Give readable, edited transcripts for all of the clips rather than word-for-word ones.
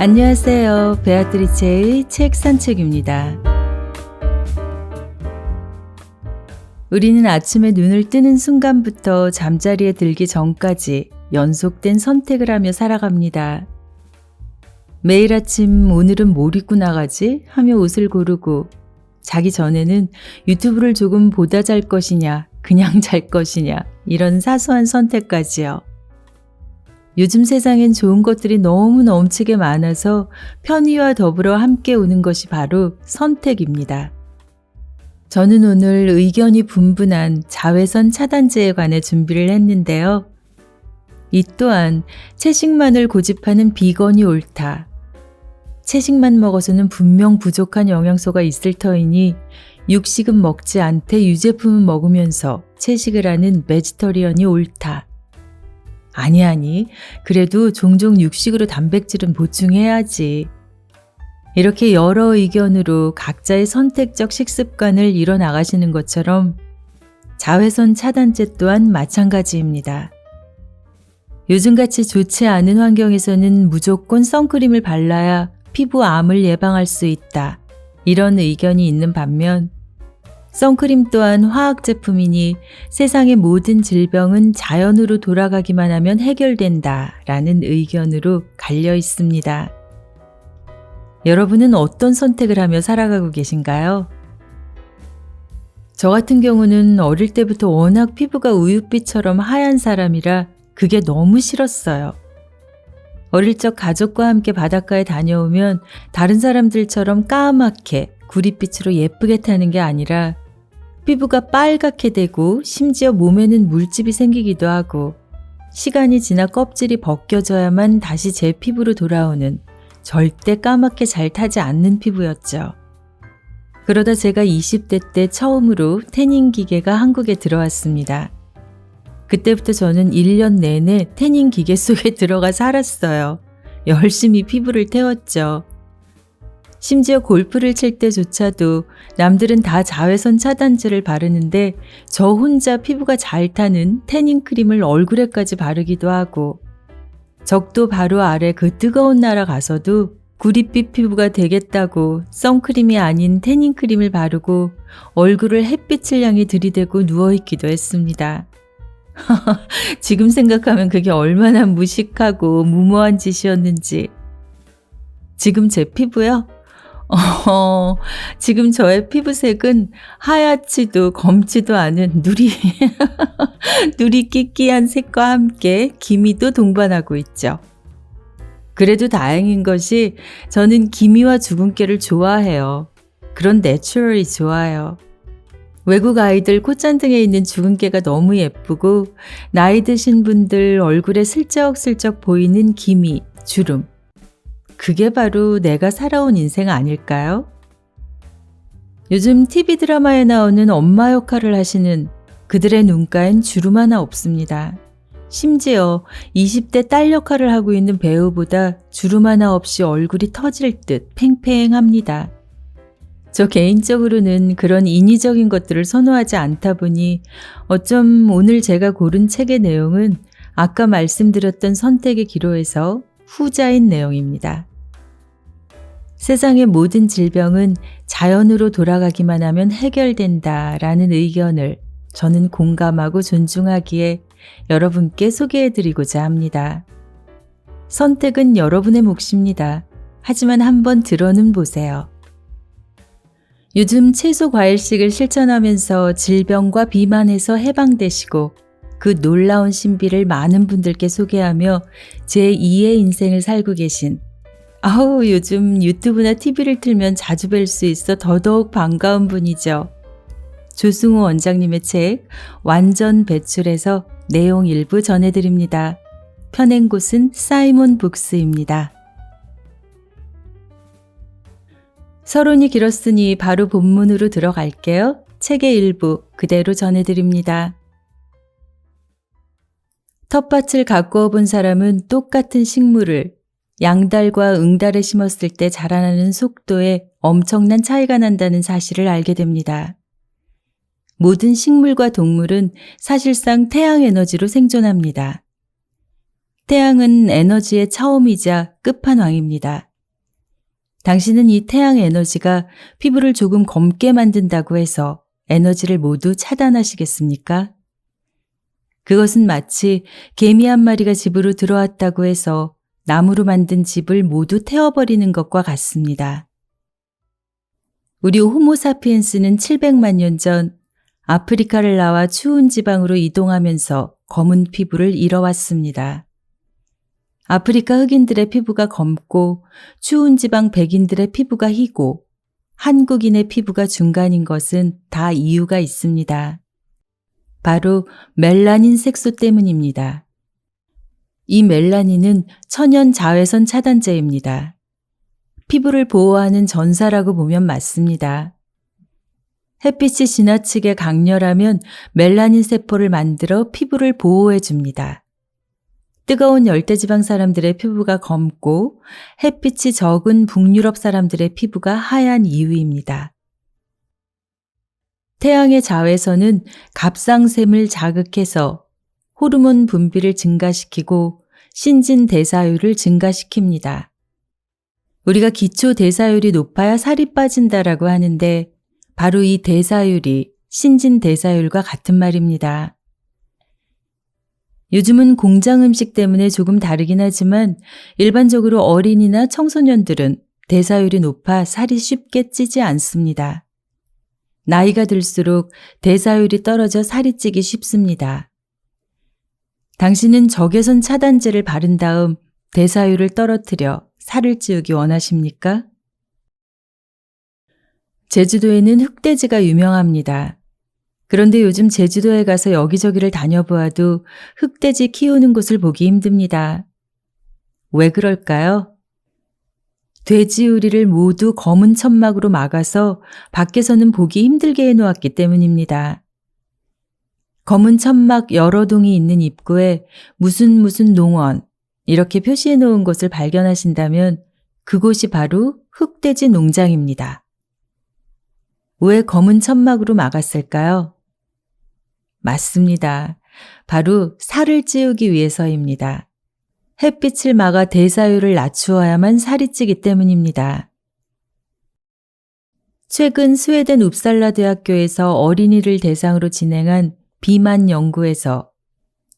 안녕하세요. 베아트리체의 책 산책입니다. 우리는 아침에 눈을 뜨는 순간부터 잠자리에 들기 전까지 연속된 선택을 하며 살아갑니다. 매일 아침 오늘은 뭘 입고 나가지? 하며 옷을 고르고 자기 전에는 유튜브를 조금 보다 잘 것이냐, 그냥 잘 것이냐 이런 사소한 선택까지요. 요즘 세상엔 좋은 것들이 너무 넘치게 많아서 편의와 더불어 함께 오는 것이 바로 선택입니다. 저는 오늘 의견이 분분한 자외선 차단제에 관해 준비를 했는데요. 이 또한 채식만을 고집하는 비건이 옳다. 채식만 먹어서는 분명 부족한 영양소가 있을 터이니 육식은 먹지 않되 유제품은 먹으면서 채식을 하는 베지터리언이 옳다. 아니, 그래도 종종 육식으로 단백질은 보충해야지. 이렇게 여러 의견으로 각자의 선택적 식습관을 이뤄나가시는 것처럼 자외선 차단제 또한 마찬가지입니다. 요즘같이 좋지 않은 환경에서는 무조건 선크림을 발라야 피부암을 예방할 수 있다. 이런 의견이 있는 반면 선크림 또한 화학 제품이니 세상의 모든 질병은 자연으로 돌아가기만 하면 해결된다 라는 의견으로 갈려 있습니다. 여러분은 어떤 선택을 하며 살아가고 계신가요? 저 같은 경우는 어릴 때부터 워낙 피부가 우윳빛처럼 하얀 사람이라 그게 너무 싫었어요. 어릴 적 가족과 함께 바닷가에 다녀오면 다른 사람들처럼 까맣게 구릿빛으로 예쁘게 타는 게 아니라 피부가 빨갛게 되고 심지어 몸에는 물집이 생기기도 하고 시간이 지나 껍질이 벗겨져야만 다시 제 피부로 돌아오는 절대 까맣게 잘 타지 않는 피부였죠. 그러다 제가 20대 때 처음으로 태닝 기계가 한국에 들어왔습니다. 그때부터 저는 1년 내내 태닝 기계 속에 들어가 살았어요. 열심히 피부를 태웠죠. 심지어 골프를 칠 때조차도 남들은 다 자외선 차단제를 바르는데 저 혼자 피부가 잘 타는 태닝 크림을 얼굴에까지 바르기도 하고 적도 바로 아래 그 뜨거운 나라 가서도 구릿빛 피부가 되겠다고 선크림이 아닌 태닝 크림을 바르고 얼굴을 햇빛을 향해 들이대고 누워있기도 했습니다. 지금 생각하면 그게 얼마나 무식하고 무모한 짓이었는지. 지금 제 피부요? 지금 저의 피부색은 하얗지도 검지도 않은 누리 끼끼한 색과 함께 기미도 동반하고 있죠. 그래도 다행인 것이 저는 기미와 주근깨를 좋아해요. 그런 내추럴이 좋아요. 외국 아이들 콧잔등에 있는 주근깨가 너무 예쁘고 나이 드신 분들 얼굴에 슬쩍슬쩍 보이는 기미, 주름. 그게 바로 내가 살아온 인생 아닐까요? 요즘 TV 드라마에 나오는 엄마 역할을 하시는 그들의 눈가엔 주름 하나 없습니다. 심지어 20대 딸 역할을 하고 있는 배우보다 주름 하나 없이 얼굴이 터질 듯 팽팽합니다. 저 개인적으로는 그런 인위적인 것들을 선호하지 않다 보니 어쩜 오늘 제가 고른 책의 내용은 아까 말씀드렸던 선택의 기로에서 후자인 내용입니다. 세상의 모든 질병은 자연으로 돌아가기만 하면 해결된다라는 의견을 저는 공감하고 존중하기에 여러분께 소개해드리고자 합니다. 선택은 여러분의 몫입니다. 하지만 한번 들어는 보세요. 요즘 채소 과일식을 실천하면서 질병과 비만에서 해방되시고 그 놀라운 신비를 많은 분들께 소개하며 제2의 인생을 살고 계신 요즘 유튜브나 TV를 틀면 자주 뵐 수 있어 더더욱 반가운 분이죠. 조승우 원장님의 책 완전 배출에서 내용 일부 전해드립니다. 펴낸 곳은 사이몬 북스입니다. 서론이 길었으니 바로 본문으로 들어갈게요. 책의 일부 그대로 전해드립니다. 텃밭을 가꾸어 본 사람은 똑같은 식물을 양달과 응달에 심었을 때 자라나는 속도에 엄청난 차이가 난다는 사실을 알게 됩니다. 모든 식물과 동물은 사실상 태양 에너지로 생존합니다. 태양은 에너지의 처음이자 끝판왕입니다. 당신은 이 태양 에너지가 피부를 조금 검게 만든다고 해서 에너지를 모두 차단하시겠습니까? 그것은 마치 개미 한 마리가 집으로 들어왔다고 해서 나무로 만든 집을 모두 태워버리는 것과 같습니다. 우리 호모사피엔스는 700만 년 전 아프리카를 나와 추운 지방으로 이동하면서 검은 피부를 잃어왔습니다. 아프리카 흑인들의 피부가 검고 추운 지방 백인들의 피부가 희고 한국인의 피부가 중간인 것은 다 이유가 있습니다. 바로 멜라닌 색소 때문입니다. 이 멜라닌은 천연 자외선 차단제입니다. 피부를 보호하는 전사라고 보면 맞습니다. 햇빛이 지나치게 강렬하면 멜라닌 세포를 만들어 피부를 보호해 줍니다. 뜨거운 열대지방 사람들의 피부가 검고 햇빛이 적은 북유럽 사람들의 피부가 하얀 이유입니다. 태양의 자외선은 갑상샘을 자극해서 호르몬 분비를 증가시키고 신진대사율을 증가시킵니다. 우리가 기초 대사율이 높아야 살이 빠진다라고 하는데 바로 이 대사율이 신진대사율과 같은 말입니다. 요즘은 공장 음식 때문에 조금 다르긴 하지만 일반적으로 어린이나 청소년들은 대사율이 높아 살이 쉽게 찌지 않습니다. 나이가 들수록 대사율이 떨어져 살이 찌기 쉽습니다. 당신은 적외선 차단제를 바른 다음 대사율을 떨어뜨려 살을 찌우기 원하십니까? 제주도에는 흑돼지가 유명합니다. 그런데 요즘 제주도에 가서 여기저기를 다녀보아도 흑돼지 키우는 곳을 보기 힘듭니다. 왜 그럴까요? 돼지우리를 모두 검은 천막으로 막아서 밖에서는 보기 힘들게 해놓았기 때문입니다. 검은 천막 여러 동이 있는 입구에 무슨 농원 이렇게 표시해 놓은 곳을 발견하신다면 그곳이 바로 흑돼지 농장입니다. 왜 검은 천막으로 막았을까요? 맞습니다. 바로 살을 찌우기 위해서입니다. 햇빛을 막아 대사율을 낮추어야만 살이 찌기 때문입니다. 최근 스웨덴 웁살라 대학교에서 어린이를 대상으로 진행한 비만 연구에서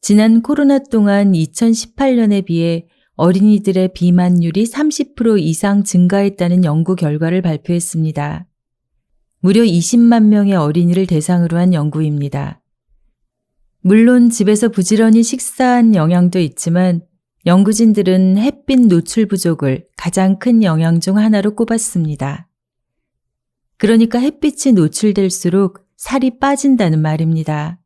지난 코로나 동안 2018년에 비해 어린이들의 비만율이 30% 이상 증가했다는 연구 결과를 발표했습니다. 무려 20만 명의 어린이를 대상으로 한 연구입니다. 물론 집에서 부지런히 식사한 영향도 있지만 연구진들은 햇빛 노출 부족을 가장 큰 영향 중 하나로 꼽았습니다. 그러니까 햇빛이 노출될수록 살이 빠진다는 말입니다.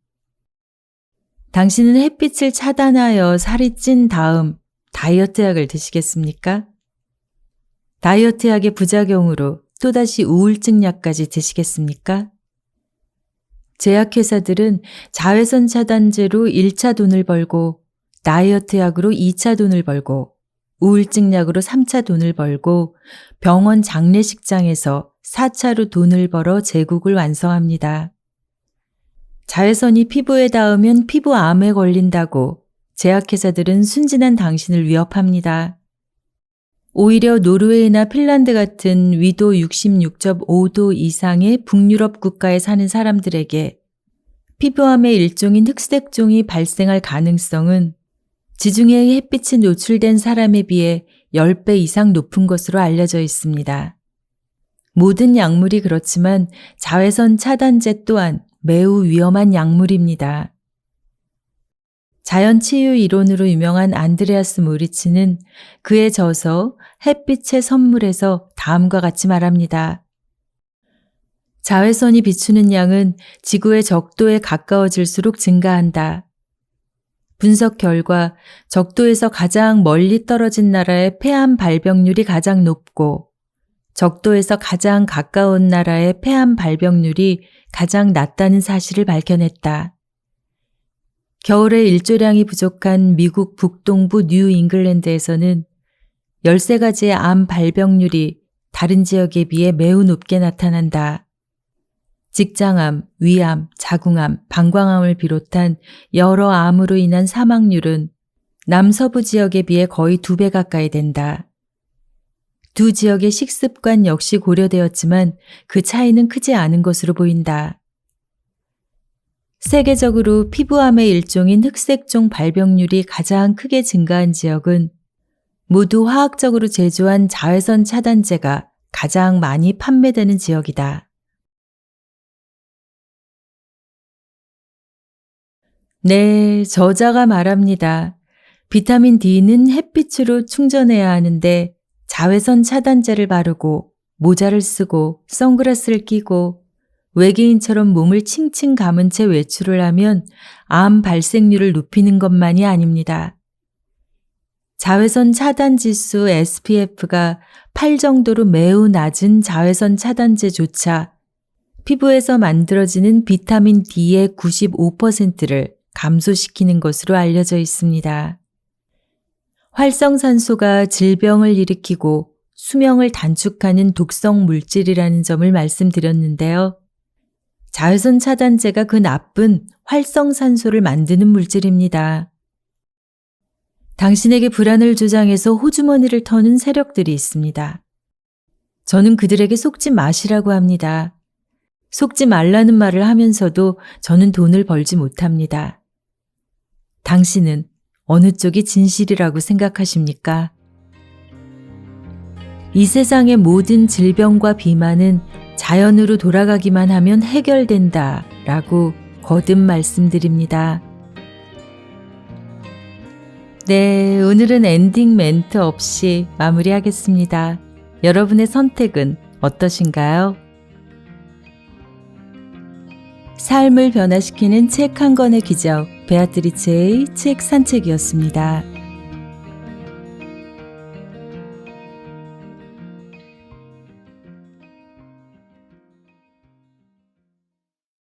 당신은 햇빛을 차단하여 살이 찐 다음 다이어트 약을 드시겠습니까? 다이어트 약의 부작용으로 또다시 우울증 약까지 드시겠습니까? 제약회사들은 자외선 차단제로 1차 돈을 벌고 다이어트 약으로 2차 돈을 벌고 우울증 약으로 3차 돈을 벌고 병원 장례식장에서 4차로 돈을 벌어 제국을 완성합니다. 자외선이 피부에 닿으면 피부암에 걸린다고 제약회사들은 순진한 당신을 위협합니다. 오히려 노르웨이나 핀란드 같은 위도 66.5도 이상의 북유럽 국가에 사는 사람들에게 피부암의 일종인 흑색종이 발생할 가능성은 지중해의 햇빛이 노출된 사람에 비해 10배 이상 높은 것으로 알려져 있습니다. 모든 약물이 그렇지만 자외선 차단제 또한 매우 위험한 약물입니다. 자연치유 이론으로 유명한 안드레아스 모리치는 그의 저서 햇빛의 선물에서 다음과 같이 말합니다. 자외선이 비추는 양은 지구의 적도에 가까워질수록 증가한다. 분석 결과 적도에서 가장 멀리 떨어진 나라의 폐암 발병률이 가장 높고 적도에서 가장 가까운 나라의 폐암 발병률이 가장 낮다는 사실을 밝혀냈다. 겨울에 일조량이 부족한 미국 북동부 뉴 잉글랜드에서는 13가지의 암 발병률이 다른 지역에 비해 매우 높게 나타난다. 직장암, 위암, 자궁암, 방광암을 비롯한 여러 암으로 인한 사망률은 남서부 지역에 비해 거의 2배 가까이 된다. 두 지역의 식습관 역시 고려되었지만 그 차이는 크지 않은 것으로 보인다. 세계적으로 피부암의 일종인 흑색종 발병률이 가장 크게 증가한 지역은 모두 화학적으로 제조한 자외선 차단제가 가장 많이 판매되는 지역이다. 네, 저자가 말합니다. 비타민 D는 햇빛으로 충전해야 하는데 자외선 차단제를 바르고 모자를 쓰고 선글라스를 끼고 외계인처럼 몸을 칭칭 감은 채 외출을 하면 암 발생률을 높이는 것만이 아닙니다. 자외선 차단 지수 SPF가 8 정도로 매우 낮은 자외선 차단제조차 피부에서 만들어지는 비타민 D의 95%를 감소시키는 것으로 알려져 있습니다. 활성산소가 질병을 일으키고 수명을 단축하는 독성 물질이라는 점을 말씀드렸는데요. 자외선 차단제가 그 나쁜 활성산소를 만드는 물질입니다. 당신에게 불안을 조장해서 호주머니를 터는 세력들이 있습니다. 저는 그들에게 속지 마시라고 합니다. 속지 말라는 말을 하면서도 저는 돈을 벌지 못합니다. 당신은 어느 쪽이 진실이라고 생각하십니까? 이 세상의 모든 질병과 비만은 자연으로 돌아가기만 하면 해결된다 라고 거듭 말씀드립니다. 네, 오늘은 엔딩 멘트 없이 마무리하겠습니다. 여러분의 선택은 어떠신가요? 삶을 변화시키는 책 한 권의 기적, 베아트리체의 책 산책이었습니다.